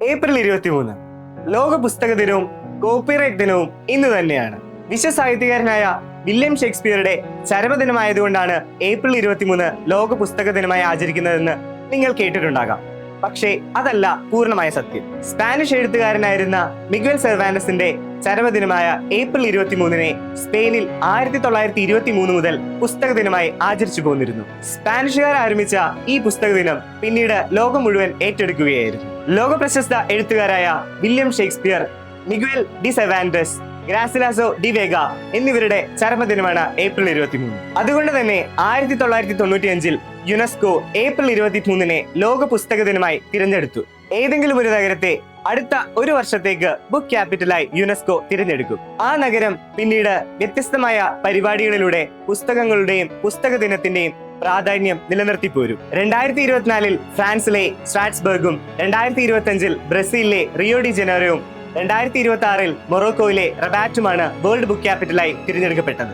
April 23 ലോക പുസ്തക ദിനവും കോപ്പിറൈറ്റ് ദിനവും ഇന്ന് തന്നെയാണ്. വിശ്വസാഹിത്യകാരനായ വില്യം ഷേക്സ്പിയറുടെ ചരമദിനമായതുകൊണ്ടാണ് ഏപ്രിൽ 23 ലോക പുസ്തക ദിനമായി ആചരിക്കുന്നതെന്ന് നിങ്ങൾ കേട്ടിട്ടുണ്ടാകാം. പക്ഷേ അതല്ല പൂർണ്ണമായ സത്യം. സ്പാനിഷ് എഴുത്തുകാരനായിരുന്ന മിഗ്വൽ സെർവാൻഡസിന്റെ ചരമദിനമായ ഏപ്രിൽ 23 സ്പെയിനിൽ 1923 മുതൽ പുസ്തക ദിനമായി ആചരിച്ചു പോന്നിരുന്നു. സ്പാനിഷുകാർ ആരംഭിച്ച ഈ പുസ്തക ദിനം പിന്നീട് ലോകം മുഴുവൻ ഏറ്റെടുക്കുകയായിരുന്നു. ലോക പ്രശസ്ത എഴുത്തുകാരായ William Shakespeare, Miguel de Cervantes, Garcilaso de Vega എന്നിവരുടെ ചരമദിനമാണ് ഏപ്രിൽ 23. അതുകൊണ്ട് തന്നെ 1995 യുനെസ്കോ ഏപ്രിൽ 23 ലോക പുസ്തക ദിനമായി തിരഞ്ഞെടുത്തു. ഏതെങ്കിലും ഒരു നഗരത്തെ അടുത്ത ഒരു വർഷത്തേക്ക് ബുക്ക് ക്യാപിറ്റലായി യുനെസ്കോ തിരഞ്ഞെടുക്കും. ആ നഗരം പിന്നീട് വ്യത്യസ്തമായ പരിപാടികളിലൂടെ പുസ്തകങ്ങളുടെയും പുസ്തക ദിനത്തിന്റെയും പ്രാധാന്യം നിലനിർത്തിപ്പോരും. 2024 ഫ്രാൻസിലെ സ്ട്രാസ്ബർഗും 2025 ബ്രസീലിലെ റിയോ ഡി ജനീറോയും 2026 മൊറോക്കോയിലെ റബാറ്റുമാണ് വേൾഡ് ബുക്ക് ക്യാപിറ്റലായി തിരഞ്ഞെടുക്കപ്പെട്ടത്.